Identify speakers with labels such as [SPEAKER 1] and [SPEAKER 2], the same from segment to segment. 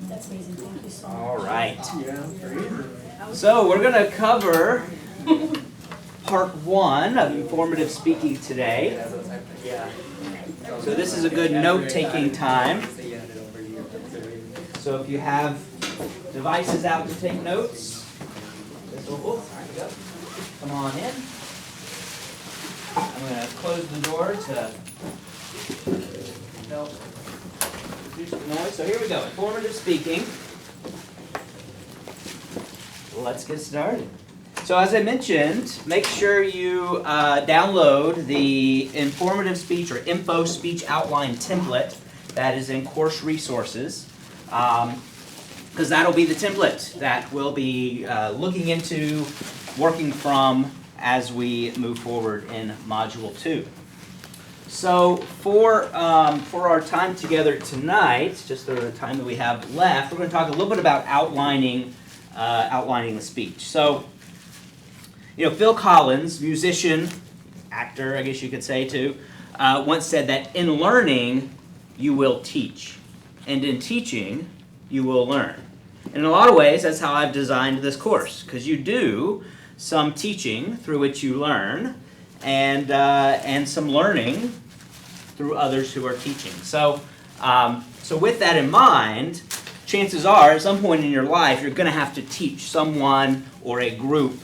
[SPEAKER 1] That's amazing. Thank you so much.
[SPEAKER 2] All right.
[SPEAKER 3] Yeah.
[SPEAKER 2] So we're going to cover part 1 of informative speaking today. So this is a good note-taking time. So if you have devices out to take notes, come on in. I'm going to close the door to help reduce the noise. So here we go, informative speaking. Let's get started. So as I mentioned, make sure you download the informative speech or info speech outline template that is in course resources, because that'll be the template that we'll be looking into, working from as we move forward in Module 2. So for our time together tonight, just the time that we have left, we're going to talk a little bit about outlining the speech. So, Phil Collins, musician, actor, I guess you could say too, once said that in learning, you will teach, and in teaching, you will learn. And in a lot of ways, that's how I've designed this course, because you do some teaching through which you learn, and some learning through others who are teaching. So with that in mind, chances are, at some point in your life, you're going to have to teach someone or a group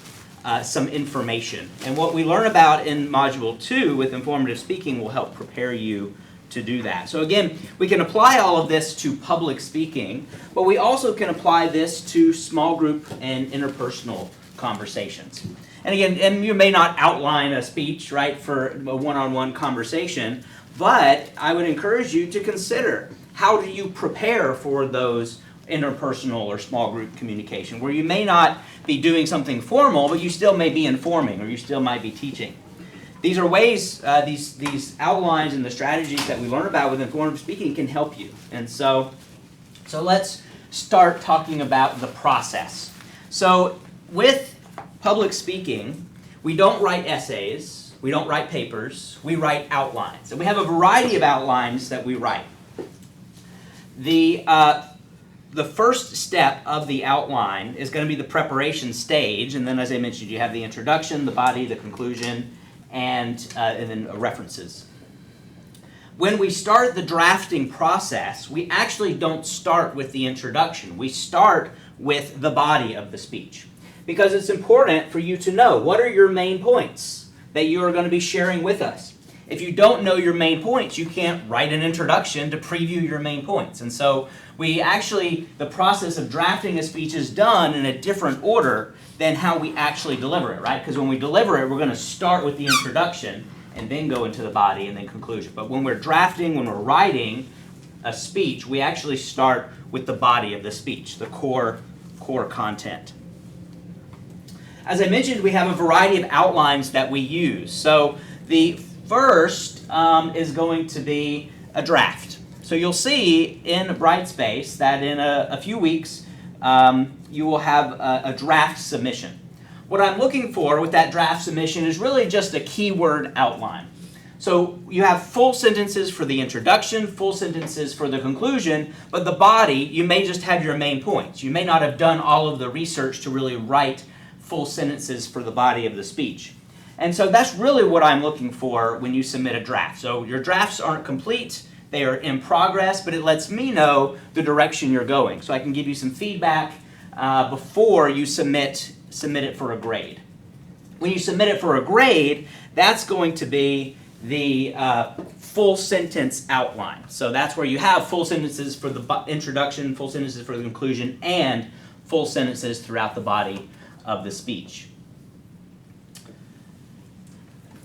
[SPEAKER 2] some information. And what we learn about in Module 2 with informative speaking will help prepare you to do that. So again, we can apply all of this to public speaking, but we also can apply this to small group and interpersonal conversations. And again, and you may not outline a speech, right, for a one-on-one conversation, but I would encourage you to consider, how do you prepare for those interpersonal or small group communication, where you may not be doing something formal, but you still may be informing, or you still might be teaching. These are ways, these outlines and the strategies that we learn about with informative speaking can help you. And so let's start talking about the process. So with public speaking, we don't write essays, we don't write papers, we write outlines. And we have a variety of outlines that we write. The first step of the outline is going to be the preparation stage, and then as I mentioned, you have the introduction, the body, the conclusion, and then references. When we start the drafting process, we actually don't start with the introduction. We start with the body of the speech, because it's important for you to know what are your main points that you are going to be sharing with us. If you don't know your main points, you can't write an introduction to preview your main points. And so the process of drafting a speech is done in a different order than how we actually deliver it, right? Because when we deliver it, we're going to start with the introduction and then go into the body and then conclusion. But when we're drafting, when we're writing a speech, we actually start with the body of the speech, the core content. As I mentioned, we have a variety of outlines that we use. So the first is going to be a draft. So you'll see in Brightspace that in a few weeks you will have a draft submission. What I'm looking for with that draft submission is really just a keyword outline. So you have full sentences for the introduction, full sentences for the conclusion, but the body, you may just have your main points. You may not have done all of the research to really write full sentences for the body of the speech. And so that's really what I'm looking for when you submit a draft. So your drafts aren't complete, they are in progress, but it lets me know the direction you're going. So I can give you some feedback before you submit it for a grade. When you submit it for a grade, that's going to be the full sentence outline. So that's where you have full sentences for the introduction, full sentences for the conclusion, and full sentences throughout the body of the speech.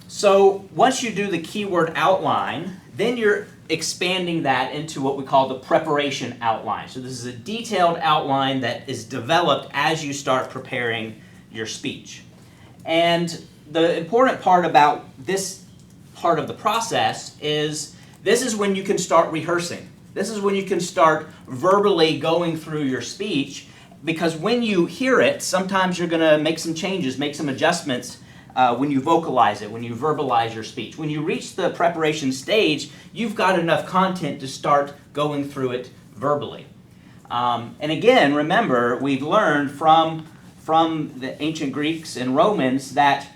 [SPEAKER 2] So once you do the keyword outline, then you're expanding that into what we call the preparation outline. So this is a detailed outline that is developed as you start preparing your speech. And the important part about this part of the process is this is when you can start rehearsing. This is when you can start verbally going through your speech, because when you hear it, sometimes you're going to make some changes, make some adjustments when you vocalize it, when you verbalize your speech. When you reach the preparation stage, you've got enough content to start going through it verbally. And again, remember, we've learned from the ancient Greeks and Romans that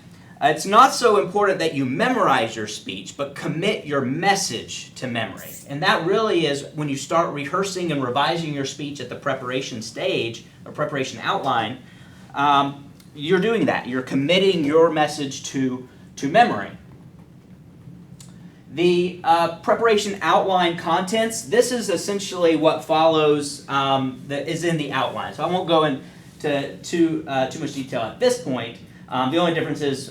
[SPEAKER 2] it's not so important that you memorize your speech, but commit your message to memory. And that really is when you start rehearsing and revising your speech at the preparation stage, or preparation outline, you're doing that. You're committing your message to memory. The preparation outline contents, this is essentially what follows, that is in the outline. So I won't go into too much detail at this point. The only difference is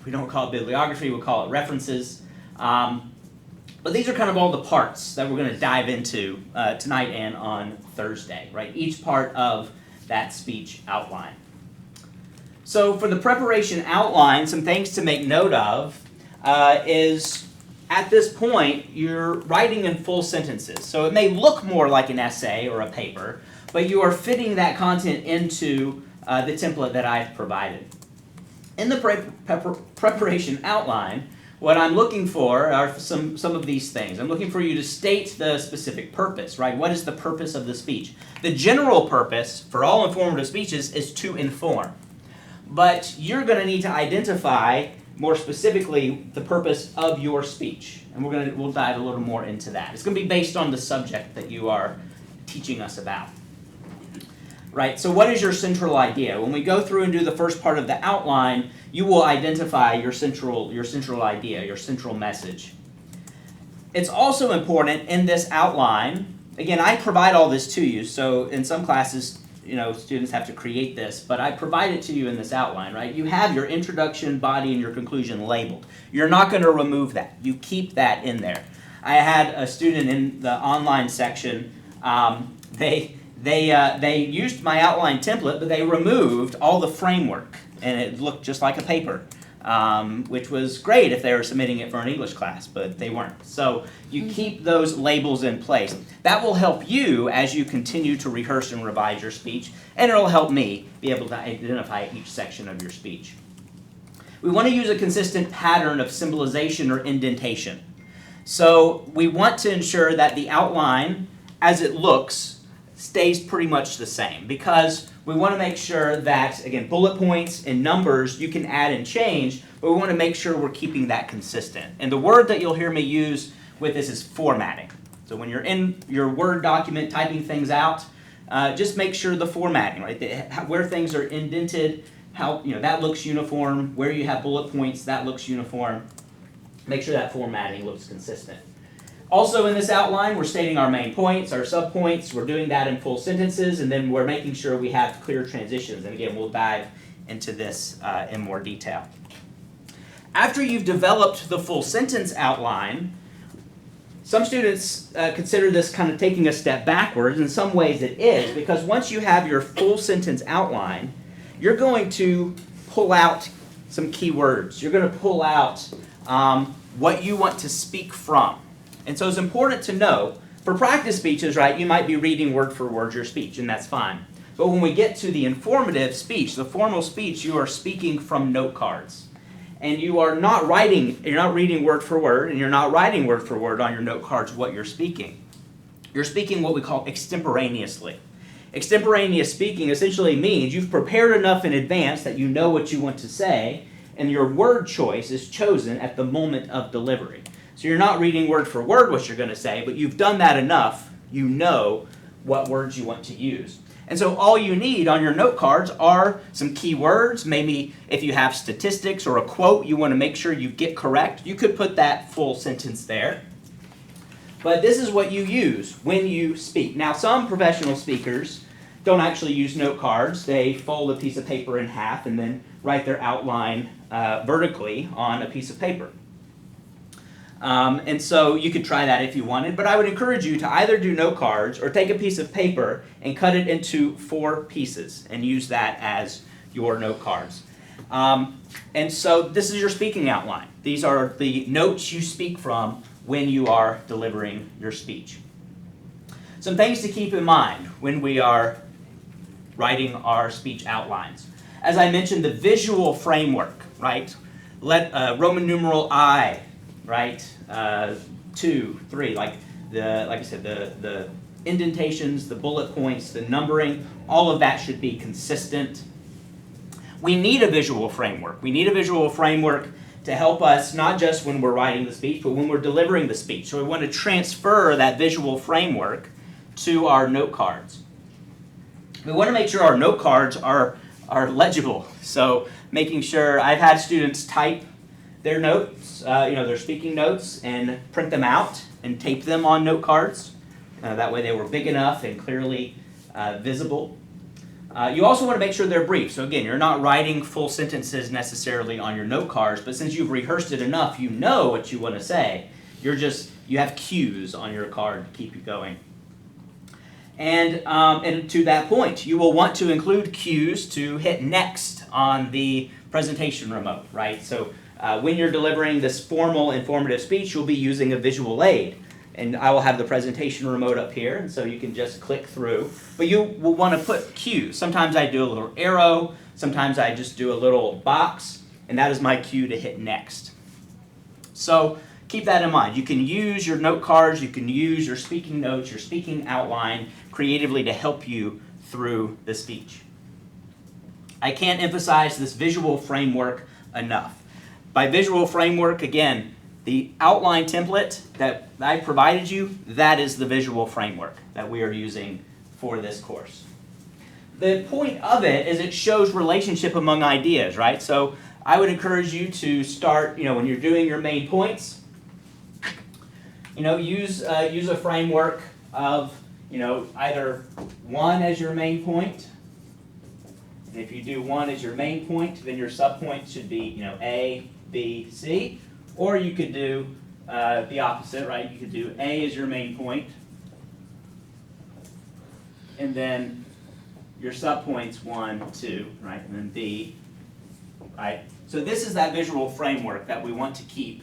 [SPEAKER 2] we don't call it bibliography, we call it references. But these are kind of all the parts that we're going to dive into tonight and on Thursday, right? Each part of that speech outline. So for the preparation outline, some things to make note of is at this point, you're writing in full sentences. So it may look more like an essay or a paper, but you are fitting that content into the template that I've provided. In the preparation outline, what I'm looking for are some of these things. I'm looking for you to state the specific purpose, right? What is the purpose of the speech? The general purpose for all informative speeches is to inform. But you're going to need to identify more specifically the purpose of your speech. And we'll dive a little more into that. It's going to be based on the subject that you are teaching us about. Right, so what is your central idea? When we go through and do the first part of the outline, you will identify your central idea, your central message. It's also important in this outline, again, I provide all this to you, so in some classes, students have to create this, but I provide it to you in this outline, right? You have your introduction, body, and your conclusion labeled. You're not going to remove that. You keep that in there. I had a student in the online section, They used my outline template, but they removed all the framework, and it looked just like a paper, which was great if they were submitting it for an English class, but they weren't. So you keep those labels in place. That will help you as you continue to rehearse and revise your speech, and it will help me be able to identify each section of your speech. We want to use a consistent pattern of symbolization or indentation. So we want to ensure that the outline, as it looks, stays pretty much the same, because we want to make sure that, again, bullet points and numbers you can add and change, but we want to make sure we're keeping that consistent. And the word that you'll hear me use with this is formatting. So when you're in your Word document typing things out, just make sure the formatting, right, where things are indented, how that looks uniform, where you have bullet points, that looks uniform. Make sure that formatting looks consistent. Also in this outline, we're stating our main points, our subpoints. We're doing that in full sentences, and then we're making sure we have clear transitions. And again, we'll dive into this in more detail. After you've developed the full sentence outline, some students consider this kind of taking a step backwards. In some ways it is, because once you have your full sentence outline, you're going to pull out some key words. You're going to pull out what you want to speak from. And so it's important to know, for practice speeches, right, you might be reading word for word your speech, and that's fine. But when we get to the informative speech, the formal speech, you are speaking from note cards. And you're not reading word for word, and you're not writing word for word on your note cards what you're speaking. You're speaking what we call extemporaneously. Extemporaneous speaking essentially means you've prepared enough in advance that you know what you want to say, and your word choice is chosen at the moment of delivery. So you're not reading word for word what you're going to say, but you've done that enough, you know what words you want to use. And so all you need on your note cards are some key words. Maybe if you have statistics or a quote you want to make sure you get correct, you could put that full sentence there. But this is what you use when you speak. Now, some professional speakers don't actually use note cards. They fold a piece of paper in half and then write their outline vertically on a piece of paper. And so you could try that if you wanted, but I would encourage you to either do note cards or take a piece of paper and cut it into 4 pieces and use that as your note cards. And so this is your speaking outline. These are the notes you speak from when you are delivering your speech. Some things to keep in mind when we are writing our speech outlines. As I mentioned, the visual framework, right? Let Roman numeral I, right? 2, 3, like I said, the indentations, the bullet points, the numbering, all of that should be consistent. We need a visual framework. We need a visual framework to help us not just when we're writing the speech, but when we're delivering the speech. So we want to transfer that visual framework to our note cards. We want to make sure our note cards are legible. So making sure, I've had students type their notes, their speaking notes, and print them out and tape them on note cards. That way they were big enough and clearly visible. You also want to make sure they're brief. So again, you're not writing full sentences necessarily on your note cards, but since you've rehearsed it enough, you know what you want to say. You have cues on your card to keep you going. And to that point, you will want to include cues to hit next on the presentation remote, right? So when you're delivering this formal informative speech, you'll be using a visual aid. And I will have the presentation remote up here, and so you can just click through. But you will want to put cues. Sometimes I do a little arrow, sometimes I just do a little box, and that is my cue to hit next. So keep that in mind. You can use your note cards, you can use your speaking notes, your speaking outline creatively to help you through the speech. I can't emphasize this visual framework enough. By visual framework, again, the outline template that I provided you, that is the visual framework that we are using for this course. The point of it is it shows relationship among ideas, right? So I would encourage you to start, when you're doing your main points, use a framework of, either one as your main point. And if you do one as your main point, then your subpoints should be, A, B, C. Or you could do the opposite, right? You could do A as your main point, and then your subpoints 1, 2, right? And then B, right? So this is that visual framework that we want to keep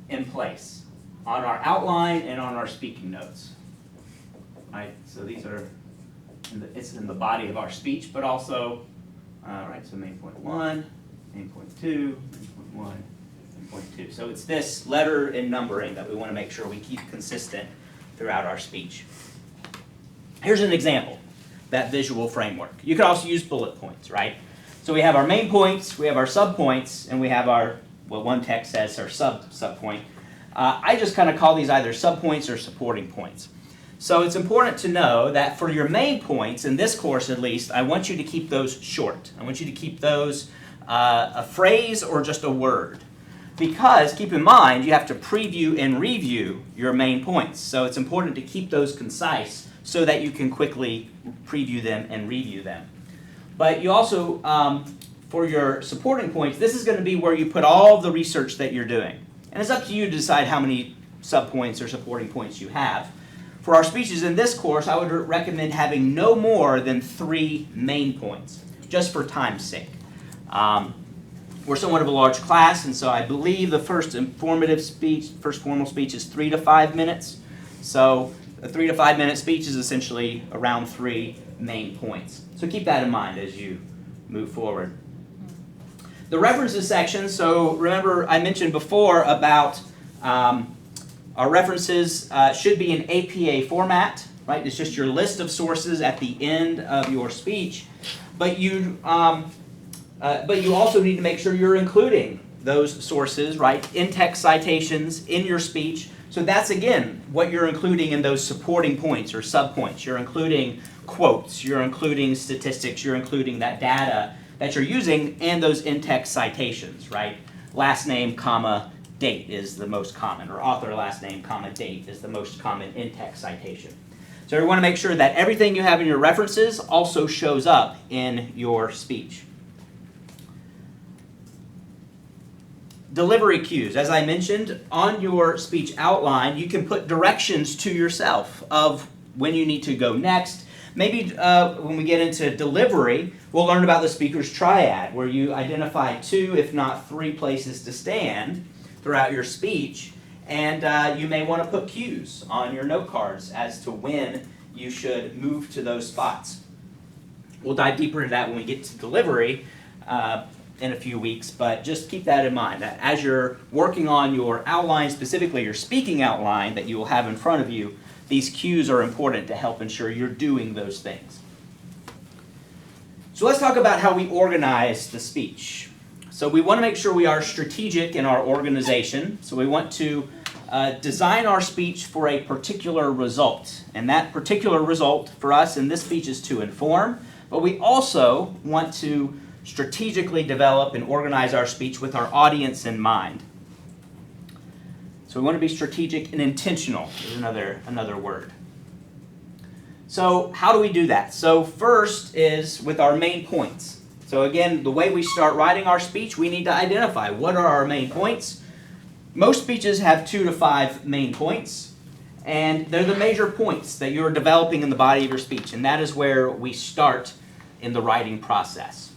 [SPEAKER 2] in place on our outline and on our speaking notes, right? So these are, it's in the body of our speech, but also, right, so main point 1, main point 2, main point 1, point 2. So it's this letter and numbering that we want to make sure we keep consistent throughout our speech. Here's an example, that visual framework. You could also use bullet points, right? So we have our main points, we have our subpoints, and we have our, what one text says, our subpoint. I just kind of call these either subpoints or supporting points. So it's important to know that for your main points, in this course at least, I want you to keep those short. I want you to keep those a phrase or just a word. Because, keep in mind, you have to preview and review your main points. So it's important to keep those concise so that you can quickly preview them and review them. But you also, for your supporting points, this is going to be where you put all the research that you're doing. And it's up to you to decide how many subpoints or supporting points you have. For our speeches in this course, I would recommend having no more than 3 main points, just for time's sake. We're somewhat of a large class, and so I believe the first formal speech is 3 to 5 minutes. So a 3 to 5 minute speech is essentially around 3 main points. So keep that in mind as you move forward. The references section, so remember I mentioned before about our references should be in APA format, right? It's just your list of sources at the end of your speech, but you also need to make sure you're including those sources, right, in-text citations in your speech. So that's, again, what you're including in those supporting points or subpoints. You're including quotes, you're including statistics, you're including that data that you're using and those in-text citations, right? Last name, comma, date is the most common, or author last name, comma, date is the most common in-text citation. So we want to make sure that everything you have in your references also shows up in your speech. Delivery cues. As I mentioned, on your speech outline, you can put directions to yourself of when you need to go next. Maybe when we get into delivery, we'll learn about the speaker's triad, where you identify 2, if not 3 places to stand throughout your speech, and you may want to put cues on your note cards as to when you should move to those spots. We'll dive deeper into that when we get to delivery in a few weeks, but just keep that in mind, that as you're working on your outline, specifically your speaking outline that you will have in front of you these cues are important to help ensure you're doing those things. So let's talk about how we organize the speech. So we want to make sure we are strategic in our organization. So we want to design our speech for a particular result. And that particular result for us in this speech is to inform, but we also want to strategically develop and organize our speech with our audience in mind. So we want to be strategic and intentional is another word. So how do we do that? So first is with our main points. So again, the way we start writing our speech, we need to identify what are our main points. Most speeches have 2 to 5 main points, and they're the major points that you're developing in the body of your speech, and that is where we start in the writing process.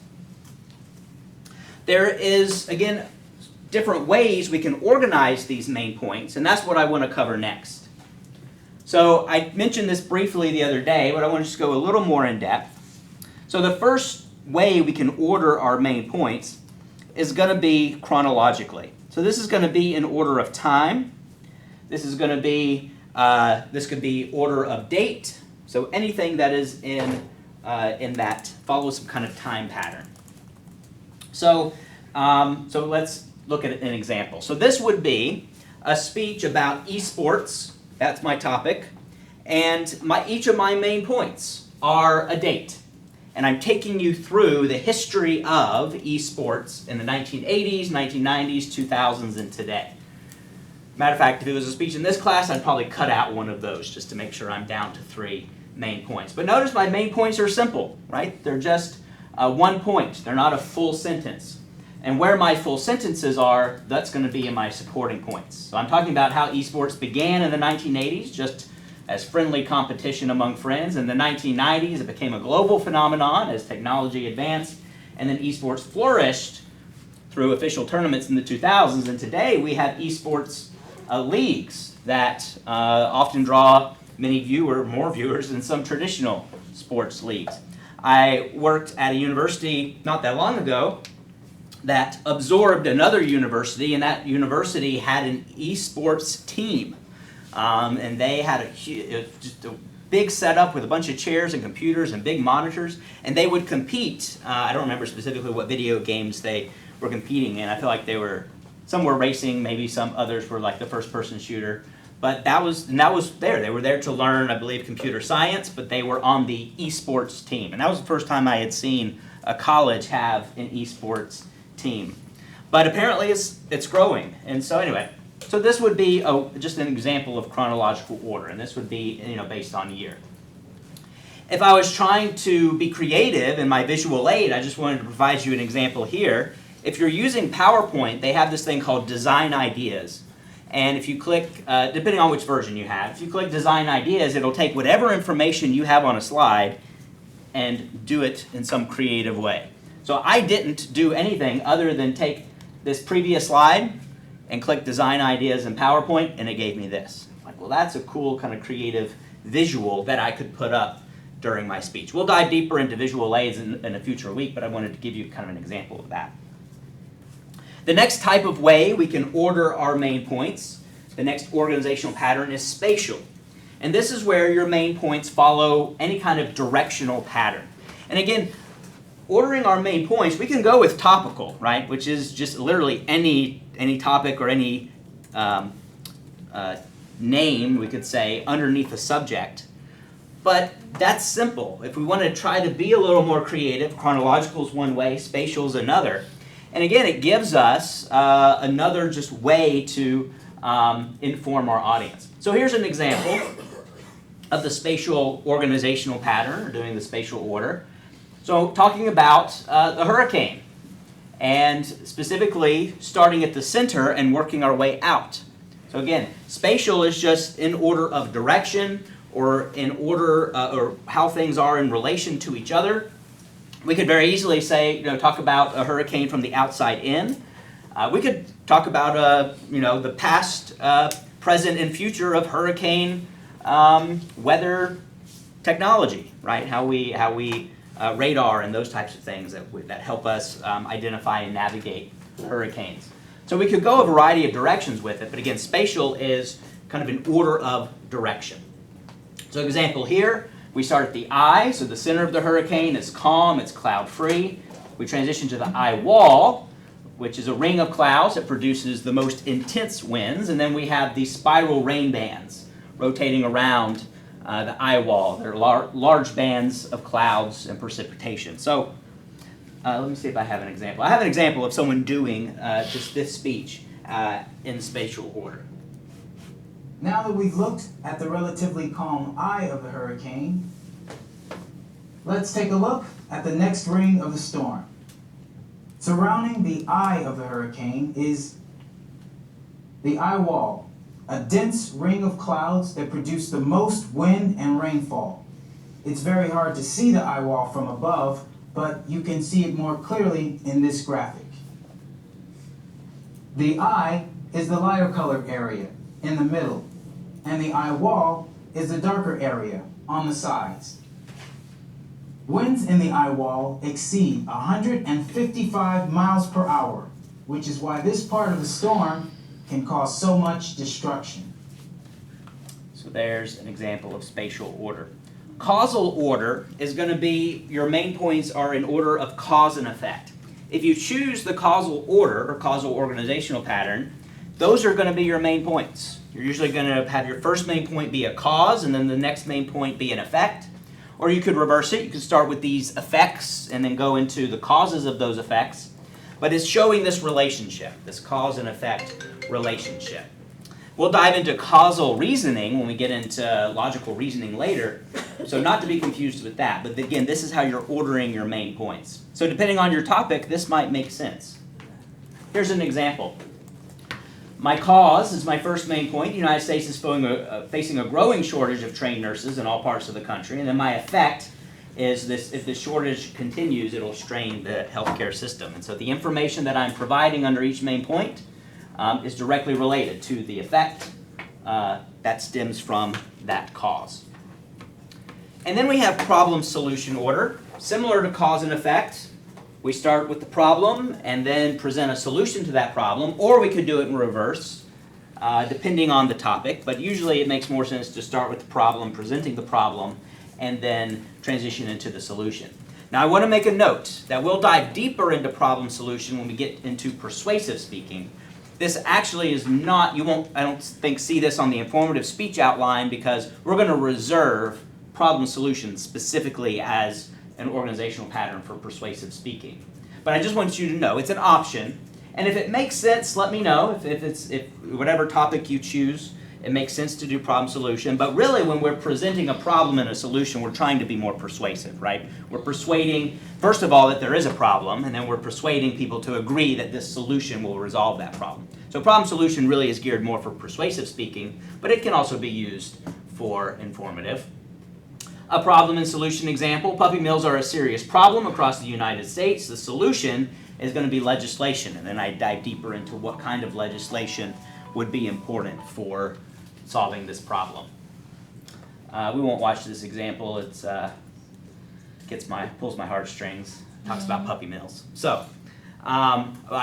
[SPEAKER 2] There is, again, different ways we can organize these main points, and that's what I want to cover next. So I mentioned this briefly the other day, but I want to just go a little more in depth. So the first way we can order our main points is going to be chronologically. So this is going to be in order of time. This is going to be, this could be order of date. So anything that is in that follows some kind of time pattern. So, so let's look at an example. So this would be a speech about esports. That's my topic. And each of my main points are a date. And I'm taking you through the history of esports in the 1980s, 1990s, 2000s, and today. Matter of fact, if it was a speech in this class, I'd probably cut out one of those just to make sure I'm down to 3 main points. But notice my main points are simple, right? They're just 1 point. They're not a full sentence. And where my full sentences are, that's going to be in my supporting points. So I'm talking about how esports began in the 1980s, just as friendly competition among friends. In the 1990s, it became a global phenomenon as technology advanced, and then esports flourished through official tournaments in the 2000s. And today, we have esports leagues that often draw more viewers than some traditional sports leagues. I worked at a university not that long ago that absorbed another university, and that university had an esports team. And they had just a big setup with a bunch of chairs and computers and big monitors, and they would compete. I don't remember specifically what video games they were competing in. I feel like some were racing, maybe some others were like the first-person shooter. But that was there. They were there to learn, I believe, computer science, but they were on the esports team. And that was the first time I had seen a college have an esports team. But apparently it's growing. And so anyway, so this would be just an example of chronological order, and this would be based on year. If I was trying to be creative in my visual aid, I just wanted to provide you an example here. If you're using PowerPoint, they have this thing called Design Ideas. And if you click, depending on which version you have, if you click Design Ideas, it'll take whatever information you have on a slide and do it in some creative way. So I didn't do anything other than take this previous slide and click Design Ideas in PowerPoint, and it gave me this. Like, well, that's a cool kind of creative visual that I could put up during my speech. We'll dive deeper into visual aids in a future week, but I wanted to give you kind of an example of that. The next type of way we can order our main points, the next organizational pattern, is spatial. And this is where your main points follow any kind of directional pattern. And again, ordering our main points, we can go with topical, right? Which is just literally any topic or any name, we could say, underneath a subject. But that's simple. If we want to try to be a little more creative, chronological is one way, spatial is another. And again, it gives us another just way to inform our audience. So here's an example of the spatial organizational pattern, or doing the spatial order. So talking about the hurricane, and specifically starting at the center and working our way out. So again, spatial is just in order of direction, or in order, or how things are in relation to each other. We could very easily say, talk about a hurricane from the outside in. We could talk about, the past, present, and future of hurricane weather technology, right? How we radar and those types of things that help us identify and navigate hurricanes. So we could go a variety of directions with it, but again, spatial is kind of an order of direction. So example here, we start at the eye, so the center of the hurricane is calm, it's cloud-free. We transition to the eye wall, which is a ring of clouds that produces the most intense winds, and then we have these spiral rain bands rotating around the eye wall. They're large bands of clouds and precipitation. So let me see if I have an example. I have an example of someone doing just this speech in spatial order.
[SPEAKER 1] Now that we've looked at the relatively calm eye of the hurricane, let's take a look at the next ring of the storm. Surrounding the eye of the hurricane is the eye wall, a dense ring of clouds that produce the most wind and rainfall. It's very hard to see the eye wall from above, but you can see it more clearly in this graphic. The eye is the lighter colored area in the middle, and the eye wall is the darker area on the sides. Winds in the eye wall exceed 155 miles per hour, which is why this part of the storm can cause so much destruction.
[SPEAKER 2] So there's an example of spatial order. Causal order is going to be, your main points are in order of cause and effect. If you choose the causal order or causal organizational pattern, those are going to be your main points. You're usually going to have your first main point be a cause and then the next main point be an effect. Or you could reverse it. You could start with these effects and then go into the causes of those effects. But it's showing this relationship, this cause and effect relationship. We'll dive into causal reasoning when we get into logical reasoning later, so not to be confused with that. But again, this is how you're ordering your main points. So depending on your topic, this might make sense. Here's an example. My cause is my first main point. The United States is facing a growing shortage of trained nurses in all parts of the country. And then my effect is this: if the shortage continues, it'll strain the healthcare system. And so the information that I'm providing under each main point is directly related to the effect that stems from that cause. And then we have problem-solution order. Similar to cause and effect, we start with the problem and then present a solution to that problem, or we could do it in reverse, depending on the topic. But usually it makes more sense to start with the problem, presenting the problem, and then transition into the solution. Now I want to make a note that we'll dive deeper into problem solution when we get into persuasive speaking. This actually is not, you won't, I don't think, see this on the informative speech outline because we're going to reserve problem solution specifically as an organizational pattern for persuasive speaking. But I just want you to know it's an option, and if it makes sense, let me know. If whatever topic you choose, it makes sense to do problem solution. But really, when we're presenting a problem and a solution, we're trying to be more persuasive, right? We're persuading, first of all, that there is a problem, and then we're persuading people to agree that this solution will resolve that problem. So problem solution really is geared more for persuasive speaking, but it can also be used for informative. A problem and solution example: puppy mills are a serious problem across the United States. The solution is going to be legislation, and then I dive deeper into what kind of legislation would be important for solving this problem. We won't watch this example. It's pulls my heartstrings. Talks about puppy mills. So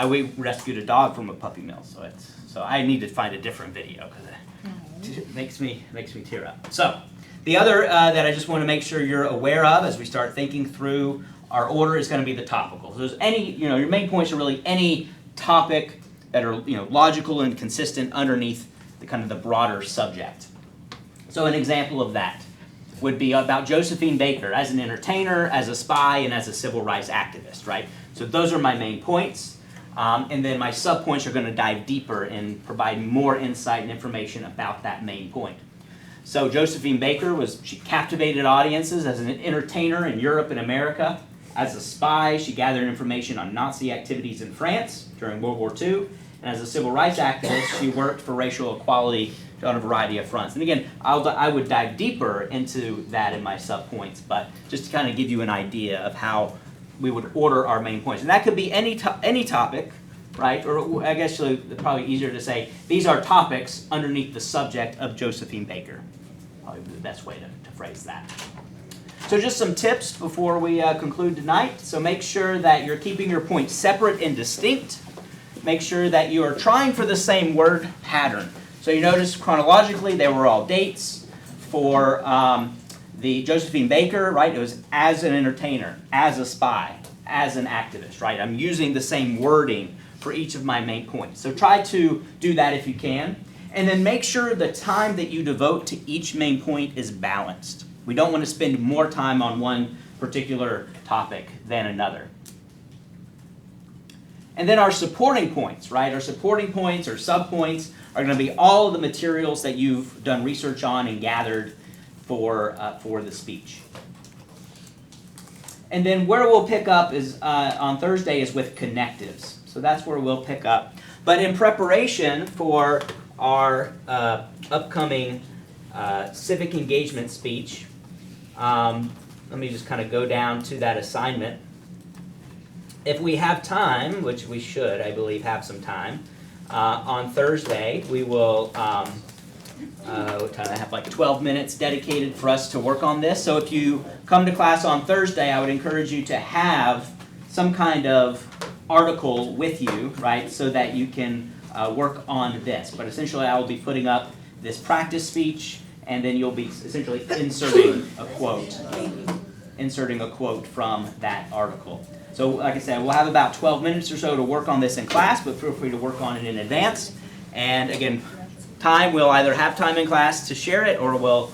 [SPEAKER 2] we rescued a dog from a puppy mill. So I need to find a different video because it makes me tear up. So the other that I just want to make sure you're aware of as we start thinking through our order is going to be the topical. So there's any, your main points are really any topic that are logical and consistent underneath the kind of the broader subject. So an example of that would be about Josephine Baker as an entertainer, as a spy, and as a civil rights activist, right? So those are my main points. And then my subpoints are going to dive deeper and provide more insight and information about that main point. So Josephine Baker she captivated audiences as an entertainer in Europe and America. As a spy, she gathered information on Nazi activities in France during World War II. And as a civil rights activist, she worked for racial equality on a variety of fronts. And again, I would dive deeper into that in my subpoints, but just to kind of give you an idea of how we would order our main points. And that could be any topic, right? Or I guess it's probably easier to say these are topics underneath the subject of Josephine Baker. Probably the best way to phrase that. So just some tips before we conclude tonight. So make sure that you're keeping your points separate and distinct. Make sure that you are trying for the same word pattern. So you notice chronologically they were all dates. for the Josephine Baker, right? It was as an entertainer, as a spy, as an activist, right? I'm using the same wording for each of my main points. So try to do that if you can. And then make sure the time that you devote to each main point is balanced. We don't want to spend more time on one particular topic than another. And then our supporting points, right? Our supporting points or subpoints are going to be all of the materials that you've done research on and gathered for the speech. And then where we'll pick up is on Thursday is with connectives. So that's where we'll pick up. But in preparation for our upcoming civic engagement speech, let me just kind of go down to that assignment. If we have time, which we should, I believe, have some time, on Thursday we will kind of have like 12 minutes dedicated for us to work on this. So if you come to class on Thursday, I would encourage you to have some kind of article with you, right, so that you can work on this. But essentially I will be putting up this practice speech, and then you'll be essentially inserting a quote from that article. So like I said, we'll have about 12 minutes or so to work on this in class, but feel free to work on it in advance. And again, we'll either have time in class to share it, or we'll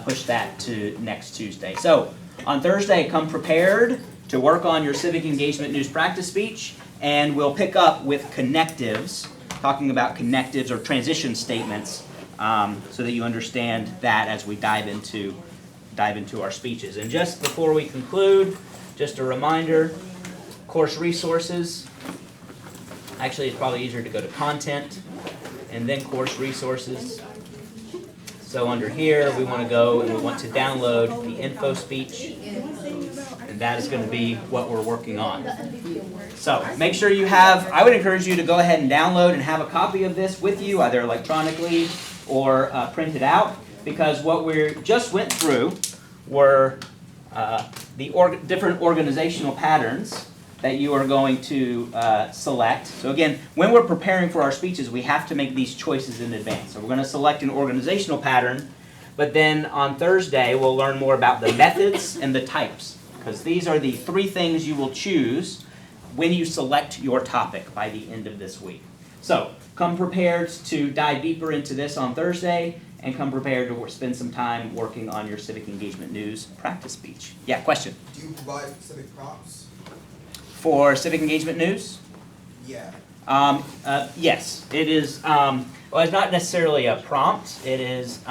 [SPEAKER 2] push that to next Tuesday. So on Thursday, come prepared to work on your civic engagement news practice speech, and we'll pick up with connectives, talking about connectives or transition statements, so that you understand that as we dive into our speeches. And just before we conclude, just a reminder, course resources. Actually, it's probably easier to go to content and then course resources. So under here, we want to go and we want to download the info speech, and that is going to be what we're working on. So make sure you have, I would encourage you to go ahead and download and have a copy of this with you, either electronically or print it out, because what we just went through were the different organizational patterns that you are going to select. So again, when we're preparing for our speeches, we have to make these choices in advance. So we're going to select an organizational pattern, but then on Thursday we'll learn more about the methods and the types, because these are the three things you will choose when you select your topic by the end of this week. So come prepared to dive deeper into this on Thursday, and come prepared to spend some time working on your civic engagement news practice speech. Yeah, question?
[SPEAKER 4] Do you provide specific prompts?
[SPEAKER 2] For civic engagement news?
[SPEAKER 4] Yeah.
[SPEAKER 2] Yes, it is. Well, it's not necessarily a prompt. It is.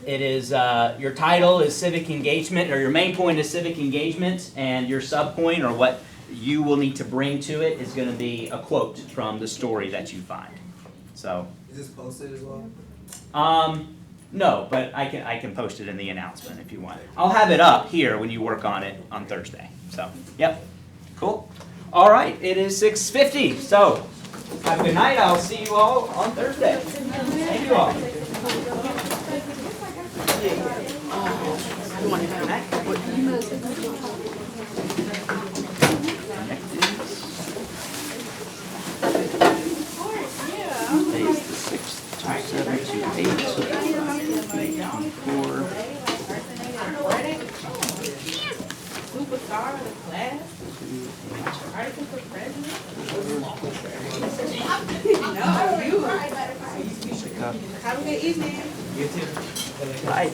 [SPEAKER 2] Your title is civic engagement, or your main point is civic engagement, and your subpoint, or what you will need to bring to it, is going to be a quote from the story that you find. So.
[SPEAKER 4] Is this posted as well?
[SPEAKER 2] No, but I can post it in the announcement if you want. I'll have it up here when you work on it on Thursday. So, yep, cool. All right, it is 6:50. So, have a good night. I'll see you all on Thursday. Thank you all. Today's the 6th, 7 to 8, 4.
[SPEAKER 3] Superstar of the class? Article for president? No, you. Have a good evening.
[SPEAKER 2] You too. Bye.